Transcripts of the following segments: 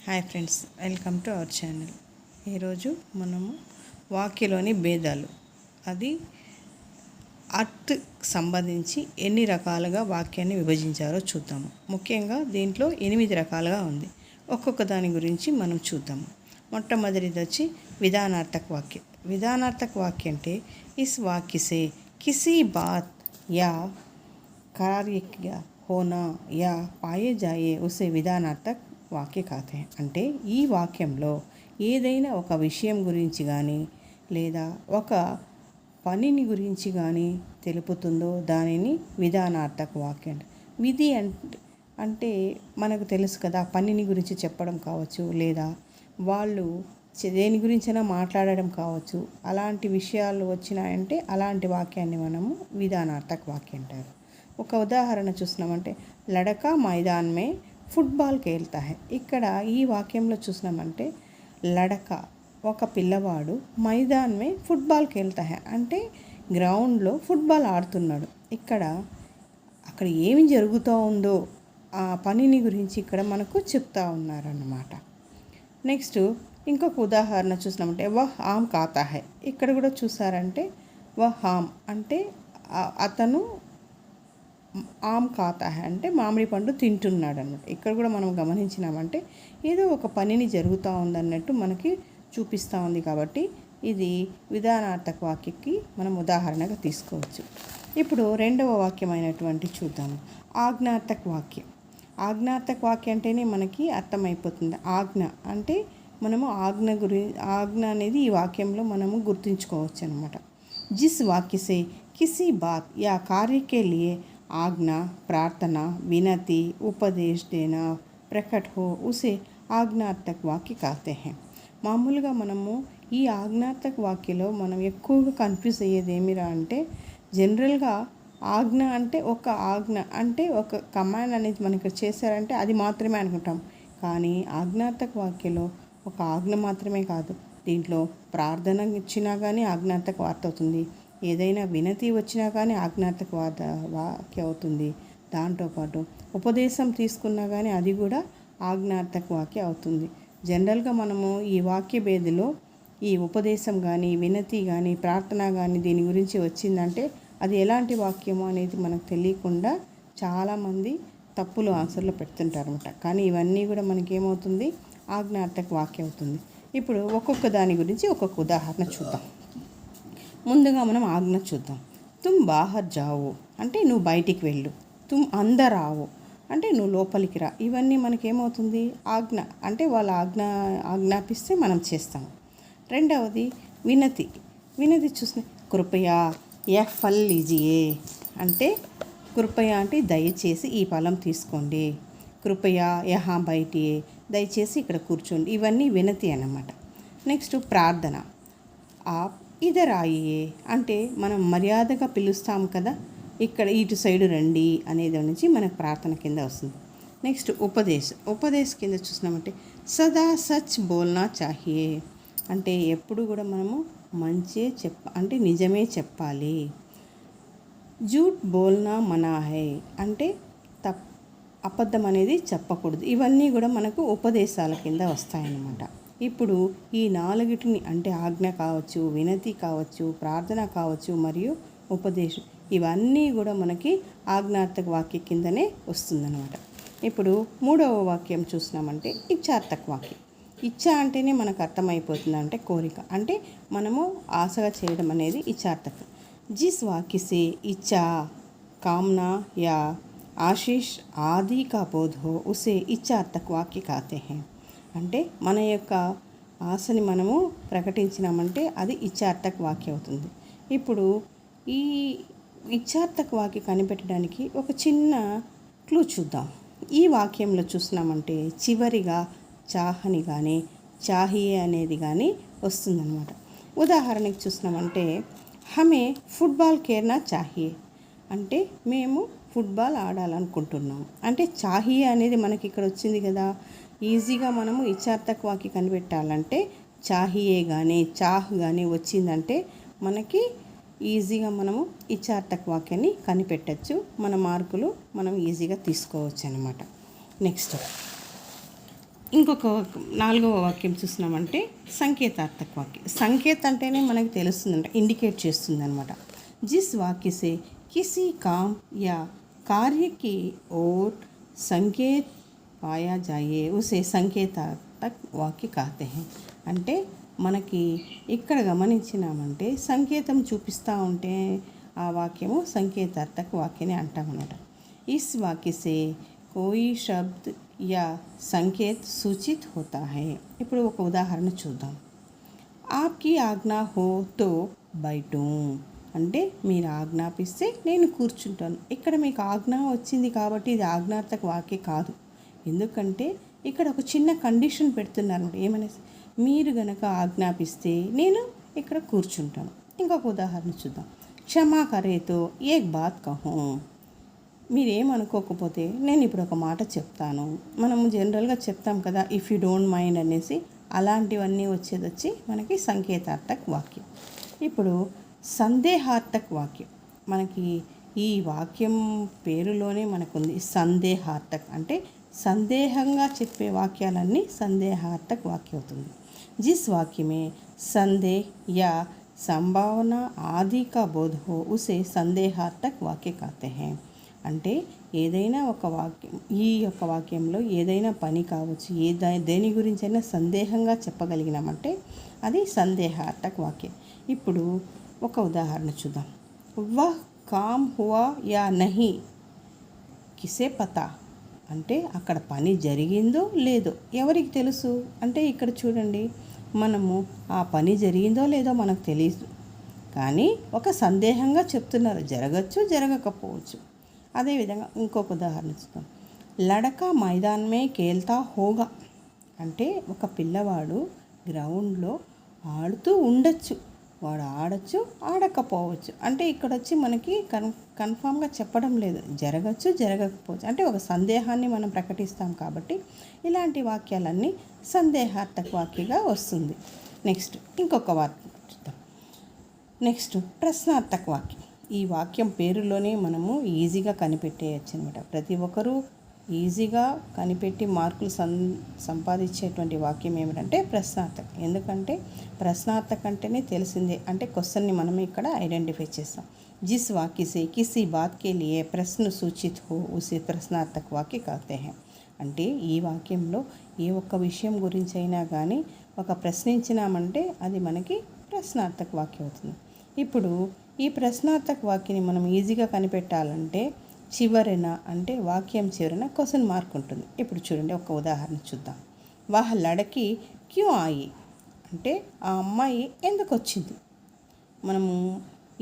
Hi friends, welcome to our channel. ఈరోజు మనము వాక్యలోని భేదాలు, అది అర్త్ సంబంధించి ఎన్ని రకాలుగా వాక్యాన్ని విభజించారో చూద్దాము. ముఖ్యంగా దీంట్లో 8 రకాలుగా ఉంది. ఒక్కొక్క దాని గురించి మనం చూద్దాము. మొట్టమొదటిది వచ్చి విధానార్థక వాక్యం. విధానార్థక వాక్యం అంటే ఇస్ వాక్య से किसी बात या कार्य का होना या पाए जाए उसे विधानार्थक వాక్య కాతే. అంటే ఈ వాక్యంలో ఏదైనా ఒక విషయం గురించి కానీ లేదా ఒక పనిని గురించి కానీ తెలుపుతుందో దానిని విధానార్థక వాక్యం. విధి అంటే మనకు తెలుసు కదా, పనిని గురించి చెప్పడం కావచ్చు, లేదా వాళ్ళు దేని గురించైనా మాట్లాడడం కావచ్చు. అలాంటి విషయాలు వచ్చినాయంటే అలాంటి వాక్యాన్ని మనము విధానార్థక వాక్యం అంటారు. ఒక ఉదాహరణ చూసినామంటే లడకా మైదాన్ మే ఫుట్బాల్ ఖేల్తా హై. ఇక్కడ ఈ వాక్యంలో చూసినామంటే లడక ఒక పిల్లవాడు, మైదాన్ మే ఫుట్బాల్ ఖేల్తా హై అంటే గ్రౌండ్లో ఫుట్బాల్ ఆడుతున్నాడు. అక్కడ ఏమి జరుగుతూ ఉందో ఆ పనిని గురించి ఇక్కడ మనకు చెప్తా ఉన్నారన్నమాట. నెక్స్ట్ ఇంకొక ఉదాహరణ చూసినామంటే వహ్ ఆమ్ ఖాతా హై. ఇక్కడ కూడా చూసారంటే వహ్ ఆమ్ అంటే అతను ఆమ్ ఖాతా హై అంటే మామిడి పండు తింటున్నాడు అన్నమాట. ఇక్కడ కూడా మనం గమనించినామంటే ఏదో ఒక పనిని జరుగుతూ ఉందన్నట్టు మనకి చూపిస్తూ ఉంది. కాబట్టి ఇది విధానార్థక వాక్యకి మనం ఉదాహరణగా తీసుకోవచ్చు. ఇప్పుడు రెండవ వాక్యమైనటువంటి చూద్దాము, ఆజ్ఞార్థక వాక్యం. ఆజ్ఞార్థక వాక్యం అంటేనే మనకి అర్థమైపోతుంది. ఆజ్ఞ అంటే మనము ఆజ్ఞ అనేది ఈ వాక్యంలో మనము గుర్తుంచుకోవచ్చు అనమాట. జిస్ వాక్య సే కిసి బాత్ యా కార్య కే లియే आज्ञा, प्रार्थना, विनती, उपदेश देना प्रकट हो उसे ఆజ్ఞార్థక వాక్య कहते हैं. మామూలుగా మనము ఈ ఆజ్ఞార్థక వాక్యలో మనం ఎక్కువగా కన్ఫ్యూజ్ అయ్యేది ఏమిరా అంటే, జనరల్గా ఆజ్ఞ అంటే ఒక ఆజ్ఞ అంటే ఒక కమాండ్ అనేది మనకి చేశారంటే అది మాత్రమే అనుకుంటాం. కానీ ఆజ్ఞార్థక వాక్యలో ఒక ఆజ్ఞ మాత్రమే కాదు, దీంట్లో ప్రార్థన ఇచ్చినా కానీ ఆజ్ఞార్థక వార్త అవుతుంది, ఏదైనా వినతి వచ్చినా కానీ ఆజ్ఞార్థక వాక్య అవుతుంది. దాంతోపాటు ఉపదేశం తీసుకున్నా కానీ అది కూడా ఆజ్ఞార్థక వాక్య అవుతుంది. జనరల్గా మనము ఈ వాక్య భేదిలో ఈ ఉపదేశం కానీ వినతి కానీ ప్రార్థన కానీ దీని గురించి వచ్చిందంటే అది ఎలాంటి వాక్యమో అనేది మనకు తెలియకుండా చాలామంది తప్పులు ఆన్సర్లు పెడుతుంటారనమాట. కానీ ఇవన్నీ కూడా మనకి ఏమవుతుంది, ఆజ్ఞార్థక వాక్య అవుతుంది. ఇప్పుడు ఒక్కొక్క దాని గురించి ఒక్కొక్క ఉదాహరణ చూద్దాం. ముందుగా మనం ఆజ్ఞ చూద్దాం. తుమ్ బాహర్ జావు అంటే నువ్వు బయటికి వెళ్ళు. తుమ్ అందర్ ఆవు అంటే నువ్వు లోపలికి రా. ఇవన్నీ మనకేమవుతుంది, ఆజ్ఞ అంటే వాళ్ళు ఆజ్ఞాపిస్తే మనం చేస్తాము. రెండవది వినతి. వినతి చూసిన కృపయా యహ్ ఫల్ లీజియే అంటే కృపయా అంటే దయచేసి ఈ ఫలం తీసుకోండి. కృపయా యహా బయటియే దయచేసి ఇక్కడ కూర్చోండి. ఇవన్నీ వినతి అన్నమాట. నెక్స్ట్ ప్రార్థన. ఇదర్ ఆయియే అంటే మనం మర్యాదగా పిలుస్తాం కదా, ఇక్కడ ఇటు సైడు రండి అనేది నుంచి మనకు ప్రార్థన కింద వస్తుంది. నెక్స్ట్ ఉపదేశ్ కింద చూసినామంటే సదా సచ్ బోల్నా చాహియే అంటే ఎప్పుడు కూడా మనము మంచి అంటే నిజమే చెప్పాలి. జూట్ బోల్నా మనా హై అంటే అబద్ధం అనేది చెప్పకూడదు. ఇవన్నీ కూడా మనకు ఉపదేశాల కింద వస్తాయన్నమాట. ఇప్పుడు ఈ 4 అంటే ఆజ్ఞ కావచ్చు, వినతి కావచ్చు, ప్రార్థన కావచ్చు మరియు ఉపదేశం, ఇవన్నీ కూడా మనకి ఆజ్ఞార్థక వాక్య కిందనే వస్తుందన్నమాట. ఇప్పుడు మూడవ వాక్యం చూసినామంటే ఇచ్ఛార్థక వాక్యం. ఇచ్ఛ అంటేనే మనకు అర్థమైపోతుంది, అంటే కోరిక, అంటే మనము ఆశగా చేయడం అనేది ఇచ్ఛార్థక. జిస్ వాక్య సే ఇచ్ఛా, కామనా యా ఆశీష్ ఆది కా బోధ్ హో ఉసే ఇచ్ఛార్థక వాక్య कहते हैं. అంటే మన యొక్క ఆశని మనము ప్రకటించినామంటే అది ఇచ్ఛార్థక వాక్య అవుతుంది. ఇప్పుడు ఈ ఇచ్ఛార్థక వాక్య కనిపెట్టడానికి ఒక చిన్న క్లూ చూద్దాం. ఈ వాక్యంలో చూసినామంటే చివరిగా చాహని కానీ చాహియే అనేది కానీ వస్తుందన్నమాట. ఉదాహరణకి చూసినామంటే హమే ఫుట్బాల్ ఖేల్నా చాహియే అంటే మేము ఫుట్బాల్ ఆడాలనుకుంటున్నాం. అంటే చాహియే అనేది మనకి ఇక్కడ వచ్చింది కదా. ఈజీగా మనము ఇచ్ఛార్థక వాక్య కనిపెట్టాలంటే చాహియే కానీ చాహ్ కానీ వచ్చిందంటే మనకి ఈజీగా మనము ఇచ్ఛార్థక వాక్యాన్ని కనిపెట్టచ్చు. మన మార్కులు మనం ఈజీగా తీసుకోవచ్చు అన్నమాట. నెక్స్ట్ ఇంకొక నాలుగవ వాక్యం చూసినామంటే సంకేతార్థక వాక్యం. సంకేత్ అంటేనే మనకు తెలుస్తుందంట, ఇండికేట్ చేస్తుంది అనమాట. జిస్ వాక్య సే కిसी काम या कार्य की ओर संकेत पाया जाए उसे సంకేతార్థక వాక్య कहते हैं. అంటే మనకి ఇక్కడ గమనించినామంటే సంకేతం చూపిస్తూ ఉంటే ఆ వాక్యము సంకేతార్థక వాక్యని అంటామన్నమాట. ఇస్ వాక్య సే కోయి శబ్ద్ యా సంకేత్ సూచిత్ హోతా హై. ఇప్పుడు ఒక ఉదాహరణ చూద్దాం. ఆప్కి ఆజ్ఞా హో తో బైఠూ అంటే మీరు ఆజ్ఞాపిస్తే నేను కూర్చుంటాను. ఇక్కడ మీకు ఆజ్ఞ వచ్చింది కాబట్టి ఇది ఆజ్ఞార్థక వాక్య కాదు. ఎందుకంటే ఇక్కడ ఒక చిన్న కండిషన్ పెడుతున్నారు. ఏమనేసి మీరు గనక ఆజ్ఞాపిస్తే నేను ఇక్కడ కూర్చుంటాను. ఇంకొక ఉదాహరణ చూద్దాం. క్షమా కరేతో ఏక్ బాత్ కహో. మీరేమనుకోకపోతే నేను ఇప్పుడు ఒక మాట చెప్తాను. మనము జనరల్గా చెప్తాం కదా, ఇఫ్ యూ డోంట్ మైండ్ అనేసి. అలాంటివన్నీ వచ్చి మనకి సంకేతార్థక వాక్యం. ఇప్పుడు సందేహార్థక వాక్యం. మనకి ఈ వాక్యం పేరులోనే మనకుంది సందేహార్థక. అంటే సందేహంగా చెప్పే వాక్యాలన్నీ సందేహార్థక వాక్యం అవుతుంది. जिस वाक्य में संदेह या संभावना आदि का बोध हो उसे సందేహార్థక వాక్య कहते हैं. అంటే ఏదైనా ఒక వాక్యం, ఈ యొక్క వాక్యంలో ఏదైనా పని కావచ్చు, దేని గురించైనా సందేహంగా చెప్పగలిగినామంటే అది సందేహార్థక వాక్యం. ఇప్పుడు ఒక ఉదాహరణ చూద్దాం. వహ్ కామ్ హువా యా నహీ కిసే పతా. అంటే అక్కడ పని జరిగిందో లేదో ఎవరికి తెలుసు. అంటే ఇక్కడ చూడండి, మనము ఆ పని జరిగిందో లేదో మనకు తెలియదు, కానీ ఒక సందేహంగా చెప్తున్నారు. జరగచ్చు, జరగకపోవచ్చు. అదేవిధంగా ఇంకొక ఉదాహరణ చూద్దాం. లడకా మైదాన్ మే కేల్తా హోగా. అంటే ఒక పిల్లవాడు గ్రౌండ్లో ఆడుతూ ఉండొచ్చు, వాడు ఆడచ్చు, ఆడకపోవచ్చు. అంటే ఇక్కడ వచ్చి మనకి కన్ఫామ్గా చెప్పడం లేదు, జరగచ్చు, జరగకపోవచ్చు. అంటే ఒక సందేహాన్ని మనం ప్రకటిస్తాం కాబట్టి ఇలాంటి వాక్యాలన్నీ సందేహార్థక వాక్యగా వస్తుంది. నెక్స్ట్ ఇంకొక వాక్యం చూద్దాం. నెక్స్ట్ ప్రశ్నార్థక వాక్యం. ఈ వాక్యం పేరులోనే మనము ఈజీగా కనిపెట్టేయచ్చు అనమాట. ప్రతి ఒక్కరూ ఈజీగా కనిపెట్టి మార్కులు సంపాదించేటువంటి వాక్యం ఏమిటంటే ప్రశ్నార్థక. ఎందుకంటే ప్రశ్నార్థక అంటేనే తెలిసిందే, అంటే క్వశ్చన్ని మనం ఇక్కడ ఐడెంటిఫై చేస్తాం. जिस वाक्य से किसी बात के लिए प्रश्न सूचित हो उसे प्रश्नार्थक वाक्य कहते हैं. అంటే ఈ వాక్యంలో ఏ ఒక్క విషయం గురించి అయినా కానీ ఒక ప్రశ్నించినామంటే అది మనకి ప్రశ్నార్థక వాక్యం అవుతుంది. ఇప్పుడు ఈ ప్రశ్నార్థక వాక్యాన్ని మనం ఈజీగా కనిపెట్టాలంటే చివరన, అంటే వాక్యం చివరన క్వశ్చన్ మార్క్ ఉంటుంది. ఇప్పుడు చూడండి, ఒక ఉదాహరణ చూద్దాం. వాహ్ లడకి క్యూ ఆయి. అంటే ఆ అమ్మాయి ఎందుకు వచ్చింది. మనము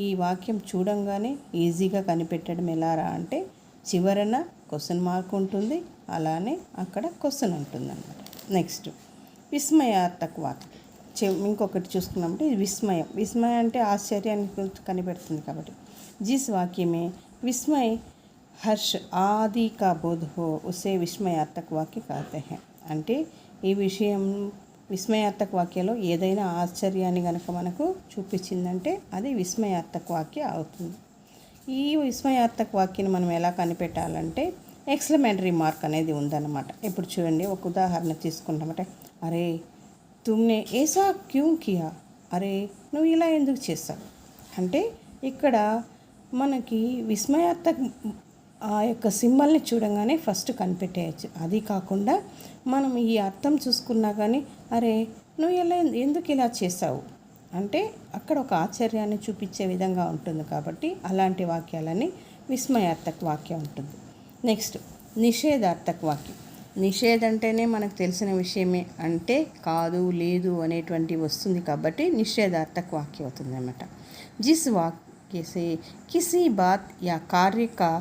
ఈ వాక్యం చూడంగానే ఈజీగా కనిపెట్టడం ఎలారా అంటే చివరన క్వశ్చన్ మార్క్ ఉంటుంది, అలానే అక్కడ క్వశ్చన్ ఉంటుంది అన్నమాట. నెక్స్ట్ విస్మయార్థక వాక్యం. ఇంకొకటి చూసుకున్నామంటే ఇది విస్మయం. విస్మయం అంటే ఆశ్చర్యాన్ని కనిపెడుతుంది కాబట్టి. జిస్ వాక్యమే విస్మయ్ హర్ష ఆది కా బోధ హో ఉసే విస్మయార్థక వాక్య कहते हैं. అంటే ఈ విషయం విస్మయార్థక వాక్యంలో ఏదైనా ఆశ్చర్యాన్ని కనుక మనకు చూపించిందంటే అది విస్మయార్థక వాక్య అవుతుంది. ఈ విస్మయార్థక వాక్యాన్ని మనం ఎలా కనిపెట్టాలంటే ఎక్స్క్లమేటరీ మార్క్ అనేది ఉందన్నమాట. ఇప్పుడు చూడండి, ఒక ఉదాహరణ తీసుకుంటామంటే అరే తుమ్నే ఏసా క్యూ కియా. అరే నువ్వు ఇలా ఎందుకు చేస్తావు. అంటే ఇక్కడ మనకి విస్మయార్థక ఆ యొక్క సింబల్ని చూడంగానే ఫస్ట్ కనిపెట్టేయచ్చు. అది కాకుండా మనం ఈ అర్థం చూసుకున్నా కానీ అరే నువ్వు ఎందుకు ఇలా చేసావు అంటే అక్కడ ఒక ఆశ్చర్యాన్ని చూపించే విధంగా ఉంటుంది. కాబట్టి అలాంటి వాక్యాలని విస్మయార్థక వాక్యం ఉంటుంది. నెక్స్ట్ నిషేధార్థక వాక్యం. నిషేధ అంటేనే మనకు తెలిసిన విషయమే, అంటే కాదు, లేదు అనేటువంటి వస్తుంది కాబట్టి నిషేధార్థక వాక్యం అవుతుంది అన్నమాట. జిస్ వాక్య సే కిसी बात या कार्य का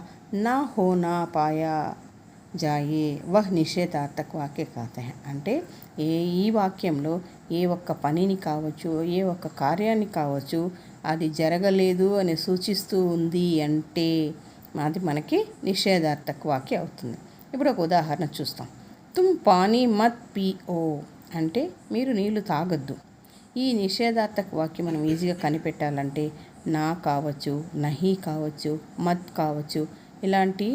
ना होना पाया जाए वह నిషేధార్థక వాక్య कहते हैं. అంటే ఈ వాక్యంలో ఏ ఒక్క పనిని కావచ్చు, ఏ ఒక్క కార్యాన్ని కావచ్చు, అది జరగలేదు అని సూచిస్తూ ఉంది అంటే అది మనకి నిషేధార్థక వాక్య అవుతుంది. ఇప్పుడు ఒక ఉదాహరణ చూస్తాం. తుమ్ పానీ మత్ పిఓ. అంటే మీరు నీళ్లు తాగొద్దు. ఈ నిషేధార్థక వాక్యం మనం ఈజీగా కనిపెట్టాలంటే నా కావచ్చు, నహి కావచ్చు, మత్ కావచ్చు, ఇలాంటి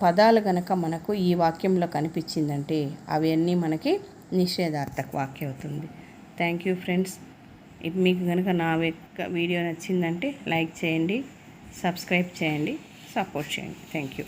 పదాలు కనుక మనకు ఈ వాక్యంలో కనిపించిందంటే అవన్నీ మనకి నిషేధార్థక వాక్యం అవుతుంది. Thank you friends. మీకు కనుక నా వీడియో నచ్చిందంటే లైక్ చేయండి, సబ్స్క్రైబ్ చేయండి, సపోర్ట్ చేయండి. Thank you.